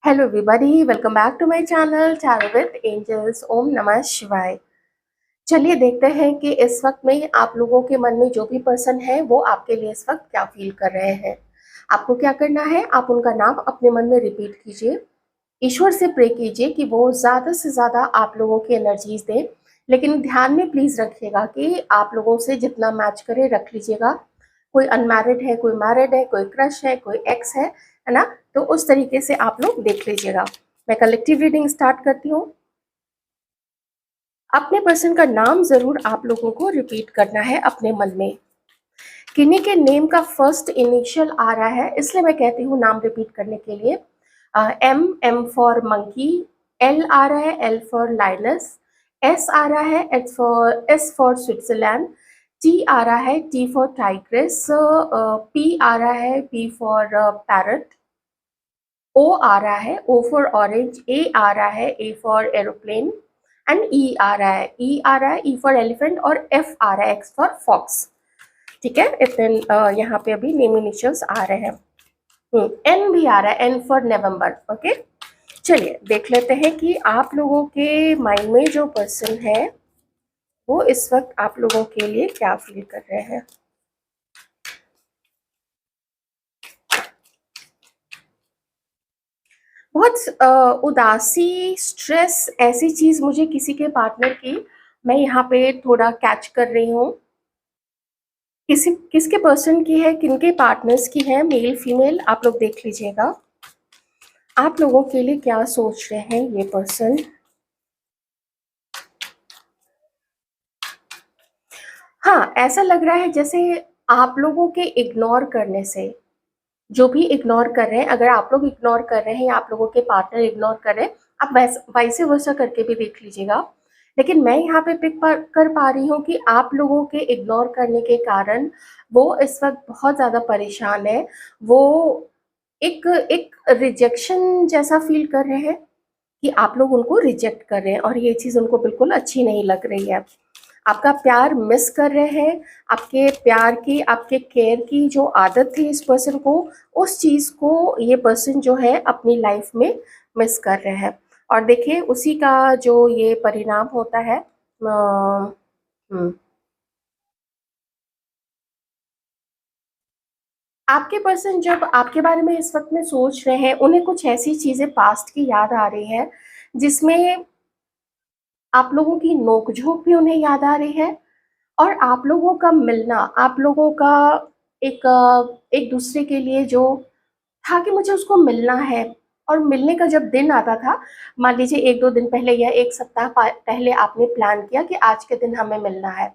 Hello everybody, welcome back to my channel tarot with angels. ओम नमः शिवाय। चलिए देखते हैं कि इस वक्त में आप लोगों के मन में जो भी पर्सन है वो आपके लिए इस वक्त क्या फील कर रहे हैं। आपको क्या करना है, आप उनका नाम अपने मन में रिपीट कीजिए। ईश्वर से प्रे कीजिए कि वो ज़्यादा से ज़्यादा आप लोगों की एनर्जीज दे। लेकिन ध्यान में प्लीज़ रखिएगा कि आप लोगों से जितना मैच करे रख लीजिएगा। कोई अनमैरिड है, कोई मैरिड है, कोई क्रश है, कोई एक्स है ना। तो उस तरीके से आप लोग देख लीजिएगा। मैं कलेक्टिव रीडिंग स्टार्ट करती हूँ। अपने पर्सन का नाम जरूर आप लोगों को रिपीट करना है अपने मन में। किन्हीं के नेम का फर्स्ट इनिशियल आ रहा है, इसलिए मैं कहती हूँ नाम रिपीट करने के लिए। एम फॉर मंकी, एल आ रहा है, एल फॉर लाइनस, एस आ रहा है, एस फॉर स्विट्जरलैंड, टी आ रहा है, टी फॉर टाइग्रेस, पी आ रहा है, पी फॉर पैरट, ओ आ रहा है, ओ फॉर ऑरेंज, ए आ रहा है, ए फॉर एरोप्लेन, एंड ई आ रहा है, ई आ रहा है, ई फॉर एलिफेंट, और एफ आ रहा है, एक्स फॉर फॉक्स। ठीक है, इतने यहाँ पे अभी नेम इनिशियल्स आ रहे हैं। एन भी आ रहा है, एन फॉर नवंबर। ओके, चलिए देख लेते हैं कि आप लोगों के माइंड में जो पर्सन है वो इस वक्त आप लोगों के लिए क्या फील कर रहे हैं। बहुत उदासी, स्ट्रेस, ऐसी चीज मुझे किसी के पार्टनर की मैं यहाँ पे थोड़ा कैच कर रही हूँ। किसी किसके पर्सन की है, किनके पार्टनर्स की है, मेल फीमेल, आप लोग देख लीजिएगा। आप लोगों के लिए क्या सोच रहे हैं ये पर्सन। हाँ, ऐसा लग रहा है जैसे आप लोगों के इग्नोर करने से, जो भी इग्नोर कर रहे हैं, अगर आप लोग इग्नोर कर रहे हैं या आप लोगों के पार्टनर इग्नोर कर रहे हैं, आप वैसे वैसा करके भी देख लीजिएगा। लेकिन मैं यहाँ पे कर पा रही हूँ कि आप लोगों के इग्नोर करने के कारण वो इस वक्त बहुत ज़्यादा परेशान है। वो एक एक रिजेक्शन जैसा फील कर रहे हैं कि आप लोग उनको रिजेक्ट कर रहे हैं, और ये चीज़ उनको बिल्कुल अच्छी नहीं लग रही है। आपका प्यार मिस कर रहे हैं। आपके प्यार की, आपके केयर की जो आदत थी इस पर्सन को, उस चीज़ को ये पर्सन जो है अपनी लाइफ में मिस कर रहे हैं। और देखिए उसी का जो ये परिणाम होता है। हम्म, आपके पर्सन जब आपके बारे में इस वक्त में सोच रहे हैं, उन्हें कुछ ऐसी चीजें पास्ट की याद आ रही है जिसमें आप लोगों की नोक-झोंक भी उन्हें याद आ रही है, और आप लोगों का मिलना, आप लोगों का एक दूसरे के लिए जो था कि मुझे उसको मिलना है, और मिलने का जब दिन आता था, मान लीजिए 1-2 दिन पहले या 1 सप्ताह पहले आपने प्लान किया कि आज के दिन हमें मिलना है,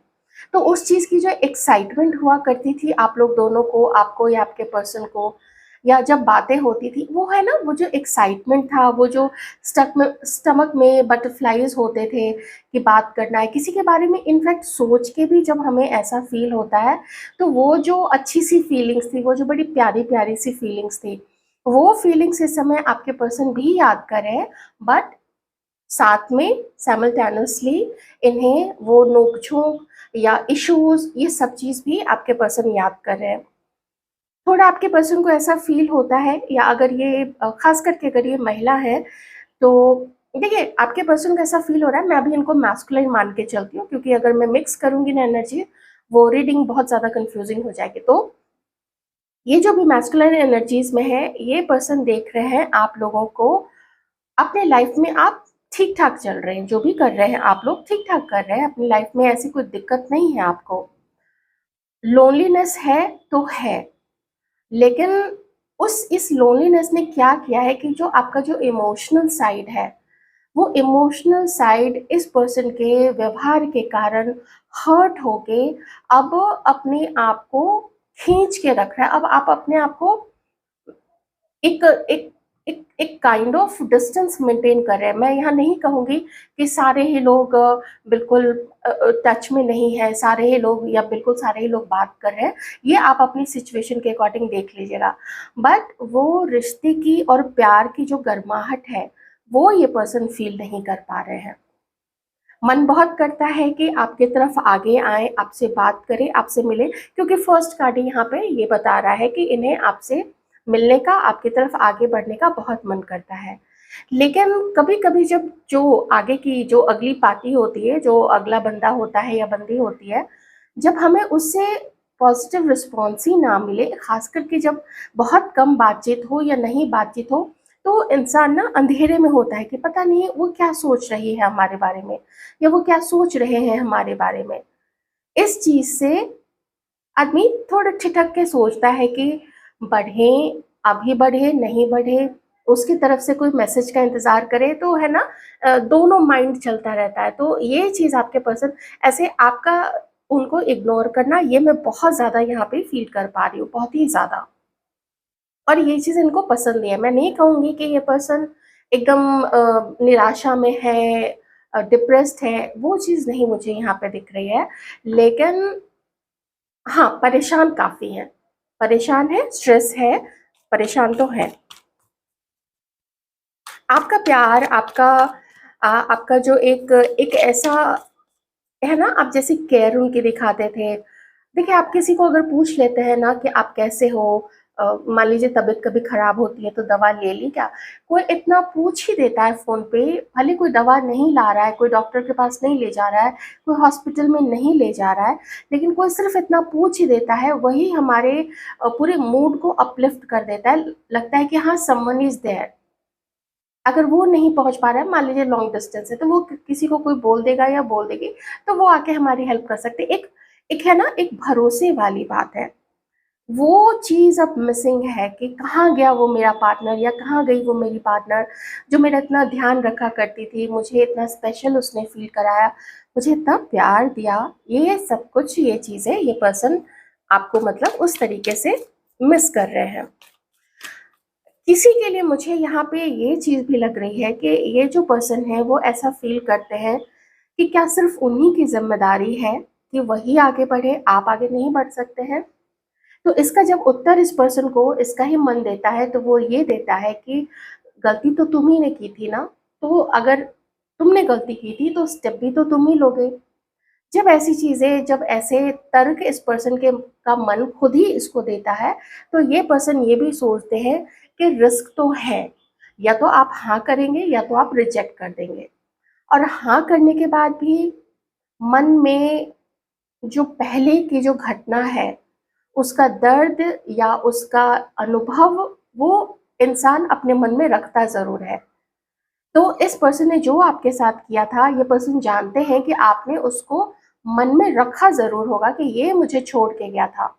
तो उस चीज़ की जो एक्साइटमेंट हुआ करती थी आप लोग दोनों को, आपको या आपके पर्सन को, या जब बातें होती थी, वो है ना, वो जो एक्साइटमेंट था, वो जो स्टमक में बटरफ्लाइज होते थे कि बात करना है किसी के बारे में। इनफैक्ट सोच के भी जब हमें ऐसा फील होता है, तो वो जो अच्छी सी फीलिंग्स थी, वो जो बड़ी प्यारी प्यारी सी फीलिंग्स थी, वो फीलिंग्स इस समय आपके पर्सन भी याद कर रहे हैं। बट साथ में साइमल्टेनियसली इन्हें वो नोक-झोंक या इश्यूज, ये सब चीज़ भी आपके पर्सन याद कर रहे हैं। थोड़ा आपके पर्सन को ऐसा फ़ील होता है, या अगर ये ख़ास करके अगर ये महिला है, तो देखिए आपके पर्सन को ऐसा फ़ील हो रहा है, मैं अभी इनको मैस्कुलिन मान के चलती हूँ, क्योंकि अगर मैं मिक्स करूँगी ना एनर्जी, वो रीडिंग बहुत ज़्यादा कन्फ्यूज़िंग हो जाएगी। तो ये जो भी मैस्कुलिन एनर्जीज़ में है, ये पर्सन देख रहे हैं आप लोगों को अपने लाइफ में, आप ठीक-ठाक चल रहे हैं, जो भी कर रहे हैं आप लोग ठीक-ठाक कर रहे हैं, अपनी लाइफ में ऐसी कोई दिक्कत नहीं है आपको। लोनलीनेस है तो है, लेकिन उस इस लोनलीनेस ने क्या किया है कि जो आपका जो इमोशनल साइड है, वो इमोशनल साइड इस पर्सन के व्यवहार के कारण हर्ट होके अब अपने आप को खींच के रख रहा है। अब आप अपने आप को एक एक एक काइंड ऑफ डिस्टेंस मेंटेन कर रहे हैं। मैं यहाँ नहीं कहूँगी कि सारे ही लोग बिल्कुल टच में नहीं है, सारे ही लोग या बिल्कुल सारे ही लोग बात कर रहे हैं। ये आप अपनी सिचुएशन के अकॉर्डिंग देख लीजिएगा। बट वो रिश्ते की और प्यार की जो गर्माहट है, वो ये पर्सन फ़ील नहीं कर पा रहे हैं। मन बहुत करता है कि आपकी तरफ आगे आएँ, आपसे बात करें, आपसे मिलें, क्योंकि फर्स्ट कार्ड यहाँ पे ये बता रहा है कि इन्हें आपसे मिलने का, आपकी तरफ आगे बढ़ने का बहुत मन करता है। लेकिन कभी-कभी जब जो आगे की जो अगली पार्टी होती है, जो अगला बंदा होता है या बंदी होती है, जब हमें उससे पॉज़िटिव रिस्पॉन्स ही ना मिले, ख़ास करके जब बहुत कम बातचीत हो या नहीं बातचीत हो, तो इंसान ना अंधेरे में होता है कि पता नहीं वो क्या सोच रही है हमारे बारे में या वो क्या सोच रहे हैं हमारे बारे में। इस चीज़ से आदमी थोड़ा ठिठक के सोचता है कि बढ़ें, अभी बढ़े, नहीं बढ़े, उसकी तरफ से कोई मैसेज का इंतज़ार करे तो है ना, दोनों माइंड चलता रहता है। तो ये चीज़ आपके पर्सन ऐसे आपका उनको इग्नोर करना, ये मैं बहुत ज़्यादा यहाँ पे फ़ील कर पा रही हूँ, बहुत ही ज़्यादा। और ये चीज़ इनको पसंद नहीं है। मैं नहीं कहूँगी कि ये पर्सन एकदम निराशा में है, डिप्रेस्ड है, वो चीज़ नहीं मुझे यहाँ पे दिख रही है। लेकिन हाँ, परेशान काफ़ी हैं। परेशान है, स्ट्रेस है, परेशान तो हैं। आपका प्यार, आपका जो एक एक ऐसा है ना, आप जैसे केयर उनकी दिखाते थे। देखिए, आप किसी को अगर पूछ लेते हैं ना कि आप कैसे हो, मान लीजिए तबीयत कभी खराब होती है तो दवा ले ली क्या? कोई इतना पूछ ही देता है फ़ोन पे, भले कोई दवा नहीं ला रहा है, कोई डॉक्टर के पास नहीं ले जा रहा है, कोई हॉस्पिटल में नहीं ले जा रहा है, लेकिन कोई सिर्फ़ इतना पूछ ही देता है, वही हमारे पूरे मूड को अपलिफ्ट कर देता है। लगता है कि हाँ, समवन इज़ देयर। अगर वो नहीं पहुँच पा रहा है, मान लीजिए लॉन्ग डिस्टेंस है, तो वो किसी को कोई बोल देगा या बोल देगी, तो वो आके हमारी हेल्प कर सकते हैं। एक एक है ना, एक भरोसे वाली बात है। वो चीज़ अब मिसिंग है कि कहाँ गया वो मेरा पार्टनर या कहाँ गई वो मेरी पार्टनर, जो मेरा इतना ध्यान रखा करती थी, मुझे इतना स्पेशल उसने फ़ील कराया, मुझे इतना प्यार दिया। ये सब कुछ, ये चीज़ें, ये पर्सन आपको मतलब उस तरीके से मिस कर रहे हैं। किसी के लिए मुझे यहाँ पे ये चीज़ भी लग रही है कि ये जो पर्सन है वो ऐसा फ़ील करते हैं कि क्या सिर्फ़ उन्हीं की ज़िम्मेदारी है कि वही आगे बढ़े, आप आगे नहीं बढ़ सकते हैं? तो इसका जब उत्तर इस पर्सन को इसका ही मन देता है, तो वो ये देता है कि गलती तो तुम ही ने की थी ना, तो अगर तुमने गलती की थी तो स्टेप भी तो तुम ही लोगे। जब ऐसी चीज़ें, जब ऐसे तर्क इस पर्सन के का मन खुद ही इसको देता है, तो ये पर्सन ये भी सोचते हैं कि रिस्क तो है, या तो आप हाँ करेंगे या तो आप रिजेक्ट कर देंगे। और हाँ करने के बाद भी मन में जो पहले की जो घटना है, उसका दर्द या उसका अनुभव, वो इंसान अपने मन में रखता ज़रूर है। तो इस पर्सन ने जो आपके साथ किया था, ये पर्सन जानते हैं कि आपने उसको मन में रखा ज़रूर होगा कि ये मुझे छोड़ के गया था,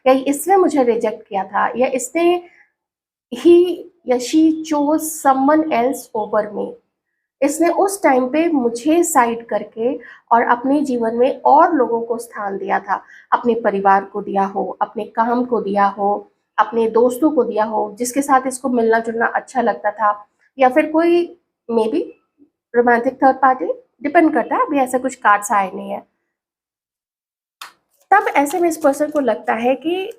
या इसने मुझे रिजेक्ट किया था, या इसने ही या she chose someone else over me. इसने उस टाइम पे मुझे साइड करके और अपने जीवन में और लोगों को स्थान दिया था। अपने परिवार को दिया हो, अपने काम को दिया हो, अपने दोस्तों को दिया हो, जिसके साथ इसको मिलना-जुलना अच्छा लगता था, या फिर कोई maybe romantic third party, depend करता है, अभी ऐसा कुछ कार्ड्स आए नहीं है। तब ऐसे में इस पर्सन को लगता है कि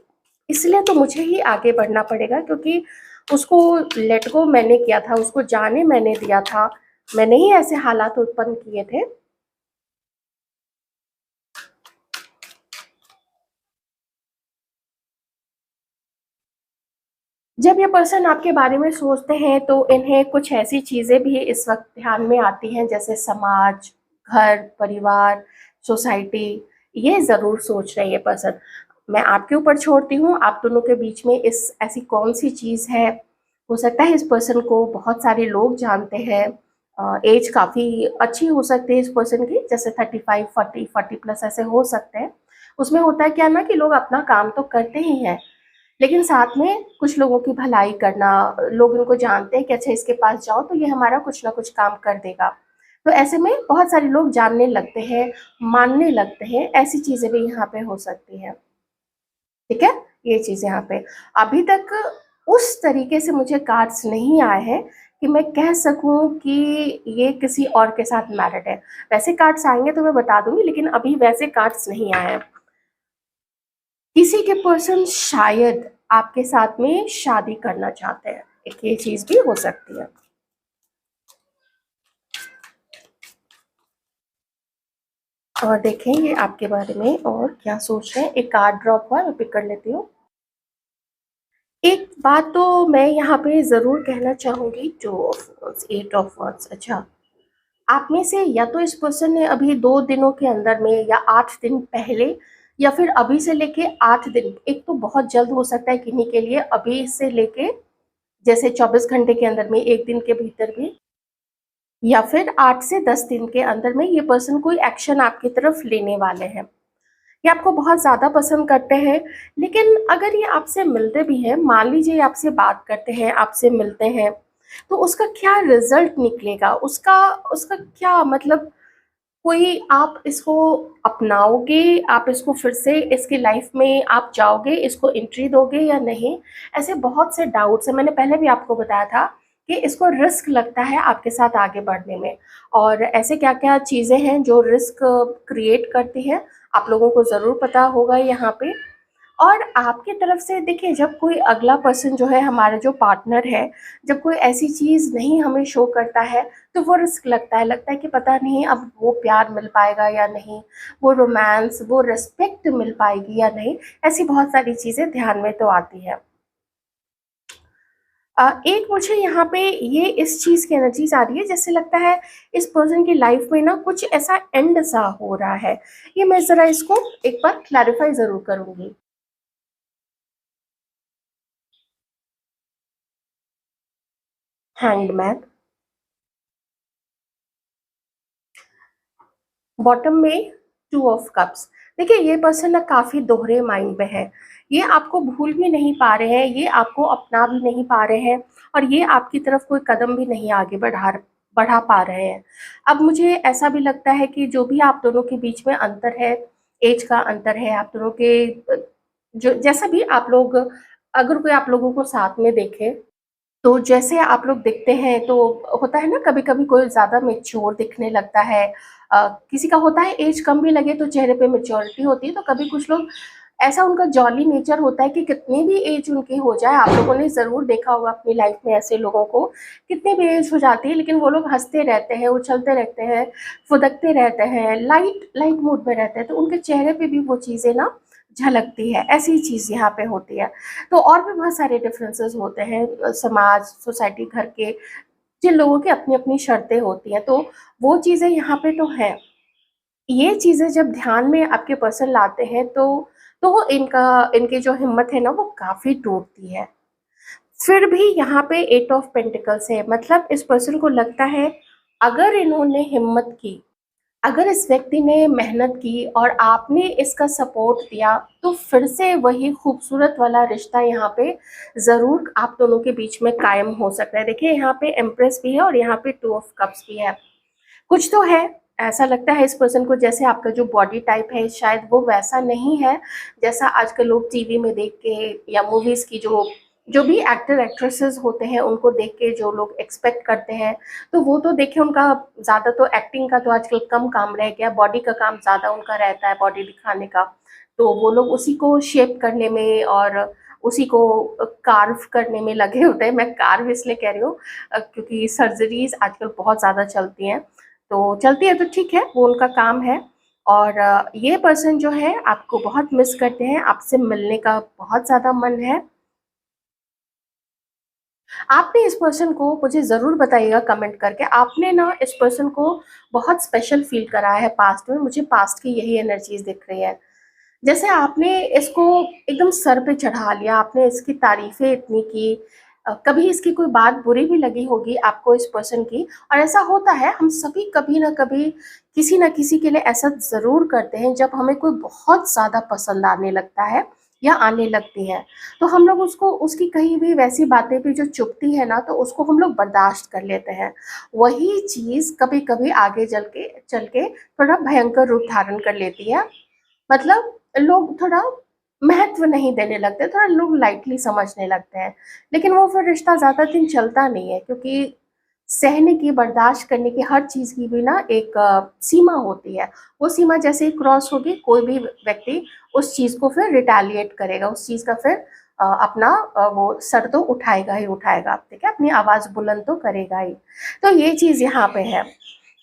इसलिए तो मुझे ही आगे बढ़ना पड़ेगा, क्योंकि उसको लेट गो मैंने किया था, उसको जाने मैंने दिया था, मैंने ही ऐसे हालात उत्पन्न किए थे। जब ये पर्सन आपके बारे में सोचते हैं तो इन्हें कुछ ऐसी चीज़ें भी इस वक़्त ध्यान में आती हैं, जैसे समाज, घर, परिवार, सोसाइटी, ये ज़रूर सोच रहे हैं ये पर्सन। मैं आपके ऊपर छोड़ती हूँ, आप दोनों के बीच में इस ऐसी कौन-सी चीज़ है? हो सकता है इस पर्सन को बहुत सारे लोग जानते हैं, एज काफ़ी अच्छी हो सकती है इस पर्सन की, जैसे 35, 40, 40 प्लस ऐसे हो सकते हैं। उसमें होता है क्या ना कि लोग अपना काम तो करते ही हैं, लेकिन साथ में कुछ लोगों की भलाई करना, लोग इनको जानते हैं कि अच्छा इसके पास जाओ तो ये हमारा कुछ ना कुछ काम कर देगा। तो ऐसे में बहुत सारे लोग जानने लगते हैं, मानने लगते हैं, ऐसी चीज़ें भी यहाँ पे हो सकती हैं। ठीक है? ये चीज़ यहाँ पे। अभी तक उस तरीके से मुझे कार्ड्स नहीं आए हैं कि मैं कह सकूँ कि ये किसी और के साथ मैरिड है। वैसे कार्ड्स आएँगे तो मैं बता दूँगी, लेकिन अभी वैसे कार्ड्स नहीं आए हैं। किसी के पर्सन शायद आपके साथ में शादी करना चाहते हैं, एक ये चीज़ भी हो सकती है। और देखें ये आपके बारे में और क्या सोच रहे हैं। एक कार्ड ड्रॉप हुआ है, मैं पिक कर लेती हूँ। एक बात तो मैं यहाँ पे ज़रूर कहना चाहूँगी, 2 ऑफ वांस, 8 ऑफ वांस। अच्छा, आप में से या तो इस पर्सन ने अभी 2 दिनों के अंदर में या 8 दिन पहले या फिर अभी से लेके 8 दिन, एक तो बहुत जल्द हो सकता है किन्हीं के लिए, अभी से लेके जैसे 24 घंटे के अंदर में, 1 दिन के भीतर भी, या फिर 8 से 10 दिन के अंदर में ये पर्सन कोई एक्शन आपकी तरफ लेने वाले हैं। ये आपको बहुत ज़्यादा पसंद करते हैं, लेकिन अगर ये आपसे मिलते भी हैं, मान लीजिए ये आपसे बात करते हैं, आपसे मिलते हैं, तो उसका क्या रिज़ल्ट निकलेगा? उसका उसका क्या मतलब, कोई आप इसको अपनाओगे, आप इसको फिर से इसकी लाइफ़ में आप जाओगे, इसको एंट्री दोगे या नहीं? ऐसे बहुत से डाउट्स हैं, मैंने पहले भी आपको बताया था कि इसको रिस्क लगता है आपके साथ आगे बढ़ने में, और ऐसे क्या-क्या चीज़ें हैं जो रिस्क क्रिएट करती हैं, आप लोगों को ज़रूर पता होगा यहाँ पे। और आपकी तरफ से देखिए, जब कोई अगला पर्सन जो है, हमारा जो पार्टनर है, जब कोई ऐसी चीज़ नहीं हमें शो करता है, तो वो रिस्क लगता है कि पता नहीं अब वो प्यार मिल पाएगा या नहीं, वो रोमांस, वो रिस्पेक्ट मिल पाएगी या नहीं, ऐसी बहुत सारी चीज़ें ध्यान में तो आती हैं। एक मुझे यहाँ पे ये इस चीज़ की एनर्जीज़ आ रही है, जैसे लगता है इस पर्सन की लाइफ़ में ना कुछ ऐसा एंड सा हो रहा है। ये मैं ज़रा इसको एक बार क्लैरिफ़ाई ज़रूर करूँगी। हैंगमैन, बॉटम में 2 ऑफ कप्स। देखिए, ये पर्सन ना काफ़ी दोहरे माइंड में है। ये आपको भूल भी नहीं पा रहे हैं, ये आपको अपना भी नहीं पा रहे हैं, और ये आपकी तरफ कोई कदम भी नहीं आगे बढ़ा पा रहे हैं। अब मुझे ऐसा भी लगता है कि जो भी आप दोनों के बीच में अंतर है, ऐज का अंतर है, आप दोनों के जो जैसा भी आप लोग, अगर कोई आप लोगों को साथ में देखे, तो जैसे आप लोग दिखते हैं, तो होता है ना, कभी-कभी कोई ज़्यादा मैच्योर दिखने लगता है। किसी का होता है ऐज कम भी लगे तो चेहरे पे मैच्योरिटी होती है, तो कभी कुछ लोग ऐसा, उनका जॉली नेचर होता है कि कितनी भी ऐज उनकी हो जाए, आप लोगों ने ज़रूर देखा होगा अपनी लाइफ में ऐसे लोगों को, कितनी भी ऐज हो जाती है लेकिन वो लोग हँसते रहते हैं, उछलते रहते हैं, फुदकते रहते हैं, लाइट लाइट मूड में रहते हैं, तो उनके चेहरे पे भी वो चीज़ें ना झलकती है। ऐसी चीज़ यहाँ पे होती है। तो और भी बहुत सारे डिफरेंसेस होते हैं, समाज, सोसाइटी, घर के, जिन लोगों की अपनी-अपनी शर्तें होती हैं, तो वो चीज़ें यहाँ पे तो हैं। ये चीज़ें जब ध्यान में आपके पर्सन लाते हैं, तो इनकी जो हिम्मत है ना, वो काफ़ी टूटती है। फिर भी यहाँ पे 8 ऑफ पेंटिकल्स है, मतलब इस पर्सन को लगता है, अगर इन्होंने हिम्मत की, अगर इस व्यक्ति ने मेहनत की और आपने इसका सपोर्ट दिया, तो फिर से वही खूबसूरत वाला रिश्ता यहाँ पे ज़रूर आप दोनों के बीच में कायम हो सकता है। देखिए, यहाँ पे एम्प्रेस भी है और यहाँ पे 2 ऑफ कप्स भी है। कुछ तो है, ऐसा लगता है इस पर्सन को, जैसे आपका जो बॉडी टाइप है शायद वो वैसा नहीं है, जैसा आजकल लोग टीवी में देख के या मूवीज़ की जो जो भी एक्टर एक्ट्रेसेस होते हैं उनको देख के जो लोग एक्सपेक्ट करते हैं, तो वो तो देखिए, उनका ज़्यादा तो एक्टिंग का तो आजकल कम काम रह गया, बॉडी का काम ज़्यादा उनका रहता है, बॉडी दिखाने का। तो वो लोग उसी को शेप करने में और उसी को कार्व करने में लगे होते हैं। मैं कार्व इसलिए कह रही हूँ क्योंकि सर्जरीज़ आजकल बहुत ज़्यादा चलती हैं। तो चलती है तो ठीक है, वो उनका काम है। और ये पर्सन जो है आपको बहुत मिस करते हैं, आपसे मिलने का बहुत ज़्यादा मन है। आपने इस पर्सन को, मुझे ज़रूर बताइएगा कमेंट करके, आपने ना इस पर्सन को बहुत स्पेशल फ़ील कराया है पास्ट में, मुझे पास्ट की यही एनर्जीज़ दिख रही है। जैसे आपने इसको एकदम सर पे चढ़ा लिया, आपने इसकी तारीफ़ें इतनी की, कभी इसकी कोई बात बुरी भी लगी होगी आपको इस पर्सन की, और ऐसा होता है, हम सभी कभी न कभी किसी न किसी के लिए ऐसा ज़रूर करते हैं, जब हमें कोई बहुत ज़्यादा पसंद आने लगता है या आने लगती है, तो हम लोग उसको, उसकी कही हुई वैसी बातें भी जो चुभती है ना, तो उसको हम लोग बर्दाश्त कर लेते हैं। वही चीज़ कभी-कभी आगे चल के थोड़ा भयंकर रूप धारण कर लेती है। मतलब लोग थोड़ा महत्व नहीं देने लगते, थोड़ा लोग लाइटली समझने लगते हैं। लेकिन वो फिर रिश्ता ज़्यादा दिन चलता नहीं है, क्योंकि सहने की, बर्दाश्त करने की, हर चीज़ की भी ना एक सीमा होती है। वो सीमा जैसे ही क्रॉस होगी, कोई भी व्यक्ति उस चीज़ को फिर रिटेलिएट करेगा, उस चीज़ का फिर अपना वो सर तो उठाएगा ही उठाएगा, ठीक है? अपनी आवाज़ बुलंद तो करेगा ही। तो ये चीज़ यहाँ पे है।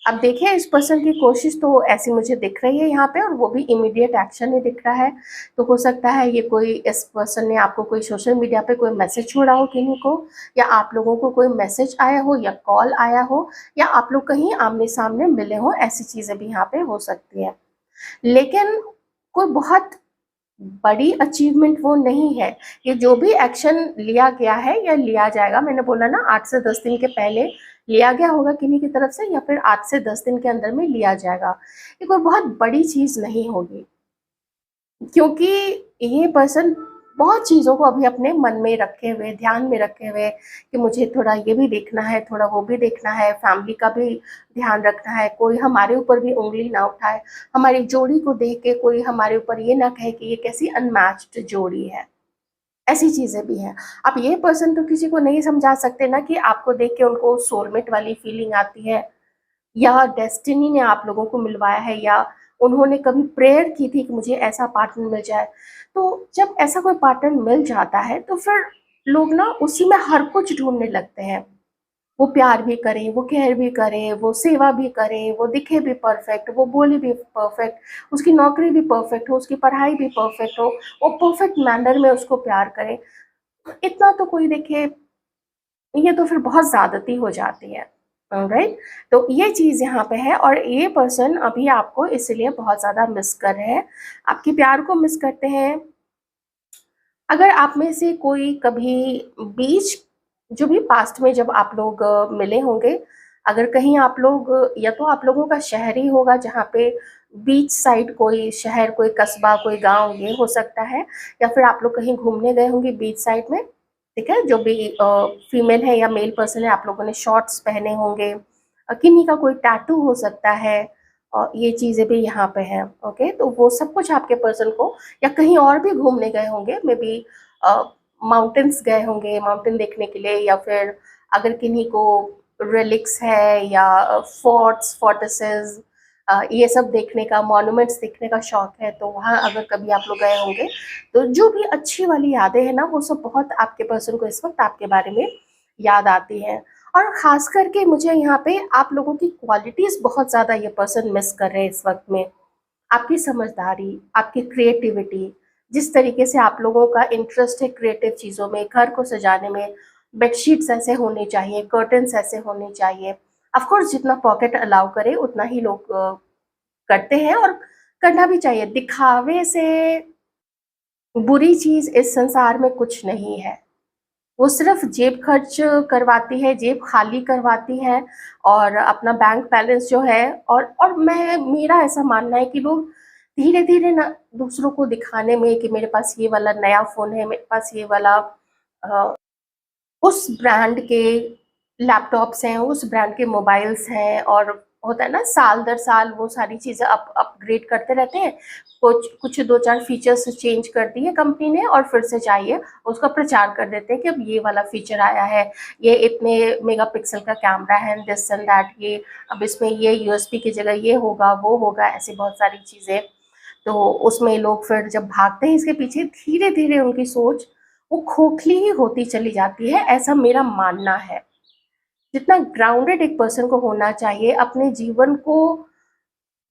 अब देखिए इस पर्सन की कोशिश तो ऐसी मुझे दिख रही है यहाँ पे, और वो भी इमीडिएट एक्शन ही दिख रहा है। तो हो सकता है ये कोई, इस पर्सन ने आपको कोई सोशल मीडिया पे कोई मैसेज छोड़ा हो किन्हीं को, या आप लोगों को कोई मैसेज आया हो या कॉल आया हो, या आप लोग कहीं आमने सामने मिले हो, ऐसी चीज़ें भी यहाँ पे हो सकती है। लेकिन कोई बहुत बड़ी अचीवमेंट वो नहीं है। ये जो भी एक्शन लिया गया है या लिया जाएगा, मैंने बोला ना 8 से 10 दिन के पहले लिया गया होगा किन्हीं की तरफ से, या फिर 8 से 10 दिन के अंदर में लिया जाएगा। ये कोई बहुत बड़ी चीज़ नहीं होगी, क्योंकि ये पर्सन बहुत चीज़ों को अभी अपने मन में रखे हुए, ध्यान में रखे हुए, कि मुझे थोड़ा ये भी देखना है, थोड़ा वो भी देखना है, फैमिली का भी ध्यान रखना है, कोई हमारे ऊपर भी उँगली ना उठाए, हमारी जोड़ी को देख के कोई हमारे ऊपर ये ना कहे कि ये कैसी अनमैच्ड जोड़ी है। ऐसी चीज़ें भी हैं। अब ये पर्सन तो किसी को नहीं समझा सकते ना कि आपको देख के उनको सोलमेट वाली फीलिंग आती है, या डेस्टिनी ने आप लोगों को मिलवाया है, या उन्होंने कभी प्रेयर की थी कि मुझे ऐसा पार्टनर मिल जाए। तो जब ऐसा कोई पार्टनर मिल जाता है तो फिर लोग ना उसी में हर कुछ ढूँढने लगते हैं। वो प्यार भी करे, वो केयर भी करे, वो सेवा भी करे, वो दिखे भी परफेक्ट, वो बोले भी परफेक्ट, उसकी नौकरी भी परफेक्ट हो, उसकी पढ़ाई भी परफेक्ट हो, वो परफेक्ट मैनर में उसको प्यार करे। इतना तो कोई देखे, ये तो फिर बहुत ज़्यादती हो जाती है। राइट? तो ये चीज़ यहाँ पे है, और ये पर्सन अभी आपको इसलिए बहुत ज़्यादा मिस कर रहे हैं, आपके प्यार को मिस करते हैं। अगर आप में से कोई कभी बीच, जो भी पास्ट में जब आप लोग मिले होंगे, अगर कहीं आप लोग, या तो आप लोगों का शहर ही होगा जहाँ पे बीच साइड, कोई शहर, कोई कस्बा, कोई गांव, ये हो सकता है, या फिर आप लोग कहीं घूमने गए होंगे बीच साइड में। ठीक है, जो भी फीमेल है या मेल पर्सन है, आप लोगों ने शॉर्ट्स पहने होंगे, किन्हीं का कोई टैटू हो सकता है, और ये चीज़ें भी यहाँ पे हैं। ओके, तो वो सब कुछ आपके पर्सन को, या कहीं और भी घूमने गए होंगे, मे बी माउंटेन्स गए होंगे माउंटेन देखने के लिए, या फिर अगर किन्हीं को रिलिक्स है या फोर्ट्स, फोर्टिसेस, ये सब देखने का, मॉन्यूमेंट्स देखने का शौक है, तो वहाँ अगर कभी आप लोग गए होंगे, तो जो भी अच्छी वाली यादें हैं ना, वो सब बहुत आपके पर्सन को इस वक्त आपके बारे में याद आती हैं। और ख़ास करके मुझे यहाँ पे आप लोगों की क्वालिटीज़ बहुत ज़्यादा ये पर्सन मिस कर रहे हैं इस वक्त में। आपकी समझदारी, आपकी क्रिएटिविटी, जिस तरीके से आप लोगों का इंटरेस्ट है क्रिएटिव चीज़ों में, घर को सजाने में, बेडशीट्स ऐसे होने चाहिए, कर्टन्स ऐसे होने चाहिए। ऑफ कोर्स जितना पॉकेट अलाउ करे उतना ही लोग करते हैं, और करना भी चाहिए। दिखावे से बुरी चीज़ इस संसार में कुछ नहीं है। वो सिर्फ जेब खर्च करवाती है, जेब खाली करवाती है, और अपना बैंक बैलेंस जो है, और मैं, मेरा ऐसा मानना है कि लोग धीरे-धीरे ना दूसरों को दिखाने में कि मेरे पास ये वाला नया फ़ोन है, मेरे पास ये वाला अ, उस ब्रांड के लैपटॉप्स हैं, उस ब्रांड के मोबाइल्स हैं, और होता है ना साल दर साल वो सारी चीज़ें अपग्रेड करते रहते हैं। कुछ कुछ 2-4 फीचर्स चेंज कर दिए कंपनी ने, और फिर से चाहिए उसका प्रचार कर देते हैं कि अब ये वाला फीचर आया है, ये इतने मेगापिक्सल का कैमरा है, दिस एंड दैट, ये अब इसमें ये यूएसबी की जगह ये होगा, वो होगा, ऐसी बहुत सारी चीज़ें। तो उसमें लोग फिर जब भागते हैं इसके पीछे, धीरे-धीरे उनकी सोच वो खोखली ही होती चली जाती है, ऐसा मेरा मानना है। जितना ग्राउंडेड एक पर्सन को होना चाहिए, अपने जीवन को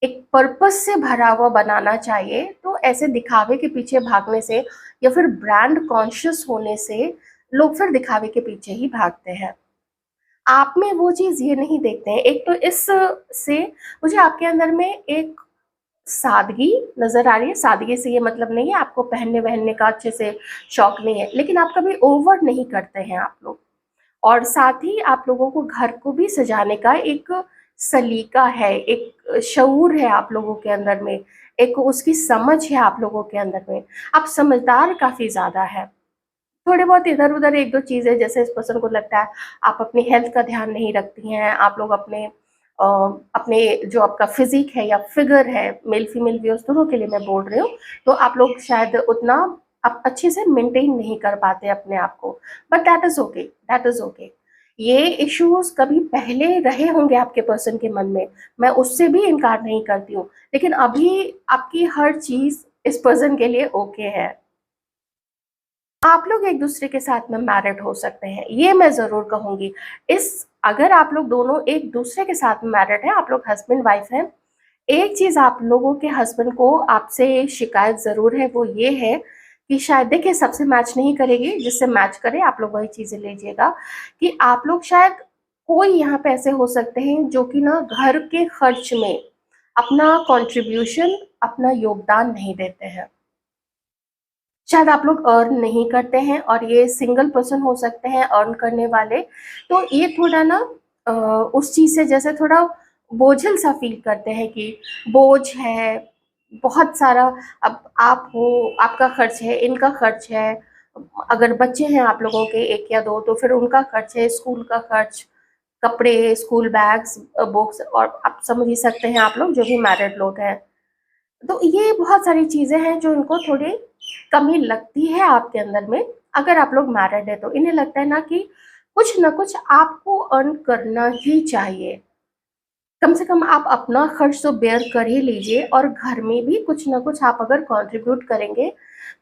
एक पर्पस से भरा हुआ बनाना चाहिए, तो ऐसे दिखावे के पीछे भागने से, या फिर ब्रांड कॉन्शियस होने से, लोग फिर दिखावे के पीछे ही भागते हैं। आप में वो चीज़ ये नहीं देखते हैं। एक तो इस से मुझे आपके अंदर में एक सादगी नज़र आ रही है। सादगी से ये मतलब नहीं है आपको पहनने-वहनने का अच्छे से शौक नहीं है, लेकिन आप कभी ओवर नहीं करते हैं आप लोग। और साथ ही आप लोगों को घर को भी सजाने का एक सलीका है, एक शऊर है आप लोगों के अंदर में, एक उसकी समझ है आप लोगों के अंदर में। आप समझदार काफ़ी ज़्यादा हैं। थोड़े बहुत इधर-उधर 1-2 चीज़ें, जैसे इस पर्सन को लगता है आप अपनी हेल्थ का ध्यान नहीं रखती हैं, आप लोग अ, अपने जो आपका फ़िज़िक है या फ़िगर है, मेल-फीमेल व्यूअर्स दोनों के लिए मैं बोल रही हूँ, तो आप लोग शायद उतना आप अच्छे से मेंटेन नहीं कर पाते अपने आप को। But that is okay, that is okay. ये इश्यूज़ कभी पहले रहे होंगे आपके पर्सन के मन में, मैं उससे भी इनकार नहीं करती हूँ, लेकिन अभी आपकी हर चीज़ इस पर्सन के लिए ओके है। आप लोग एक दूसरे के साथ में मैरिड हो सकते हैं, ये मैं ज़रूर कहूँगी। अगर आप लोग दोनों एक दूसरे के साथ में मैरिड हैं, आप लोग हस्बैंड वाइफ हैं, एक चीज़ आप लोगों के हस्बैंड को आपसे शिकायत ज़रूर है, वो ये है कि शायद देखिए सबसे मैच नहीं करेगी, जिससे मैच करे आप लोग वही चीज़ें लीजिएगा, कि आप लोग शायद कोई यहाँ पे ऐसे हो सकते हैं जो कि ना घर के खर्च में अपना कंट्रीब्यूशन, अपना योगदान नहीं देते हैं। शायद आप लोग अर्न नहीं करते हैं और ये सिंगल पर्सन हो सकते हैं अर्न करने वाले, तो ये थोड़ा ना उस चीज़ से जैसे थोड़ा बोझिल सा फील करते हैं कि बोझ है, बहुत सारा। अब आप हो, आपका खर्च है, इनका खर्च है, अगर बच्चे हैं आप लोगों के 1 या 2 तो फिर उनका खर्च है, स्कूल का खर्च, कपड़े, स्कूल बैग्स, बुक्स, और आप समझ ही सकते हैं आप लोग जो भी मैरिड लोग हैं। तो ये बहुत सारी चीज़ें हैं जो इनको थोड़ी कमी लगती है आपके अंदर में। अगर आप लोग मैरिड है तो इन्हें लगता है ना कि कुछ ना कुछ आपको अर्न करना ही चाहिए। कम से कम आप अपना खर्च तो बेयर कर ही लीजिए, और घर में भी कुछ ना कुछ आप अगर कंट्रीब्यूट करेंगे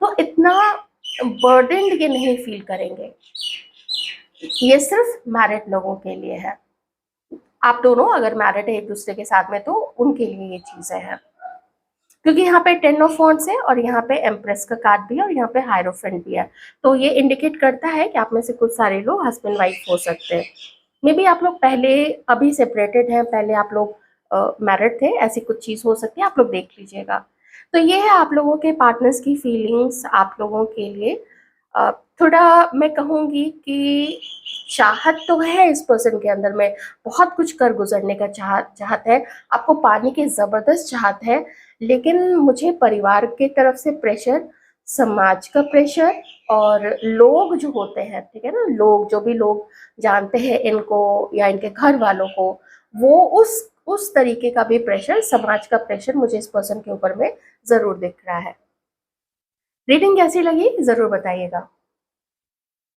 तो इतना बर्डन्ड ये नहीं फील करेंगे। ये सिर्फ मैरिड लोगों के लिए है। आप दोनों अगर मैरिड है एक दूसरे के साथ में तो उनके लिए ये चीज़ें हैं। क्योंकि यहाँ पे 10 ऑफ वॉन्ड्स है और यहाँ पे एम्प्रेस का कार्ड भी है और यहाँ पे हायरोफेंट भी है, तो ये इंडिकेट करता है कि आप में से कुछ सारे लोग हस्बैंड वाइफ हो सकते हैं। मे बी आप लोग पहले अभी सेपरेटेड हैं, पहले आप लोग मैरिड थे, ऐसी कुछ चीज़ हो सकती है, आप लोग देख लीजिएगा। तो ये है आप लोगों के पार्टनर्स की फीलिंग्स आप लोगों के लिए। अ, थोड़ा मैं कहूँगी कि चाहत तो है इस पर्सन के अंदर में, बहुत कुछ कर गुजरने का चाहत है, आपको पाने की ज़बरदस्त चाहत है, लेकिन मुझे परिवार की तरफ से प्रेशर, समाज का प्रेशर, और लोग जो होते हैं, ठीक है ना, लोग जो भी लोग जानते हैं इनको या इनके घर वालों को, वो उस तरीके का भी प्रेशर, समाज का प्रेशर मुझे इस पर्सन के ऊपर में ज़रूर दिख रहा है। रीडिंग कैसी लगी ज़रूर बताइएगा।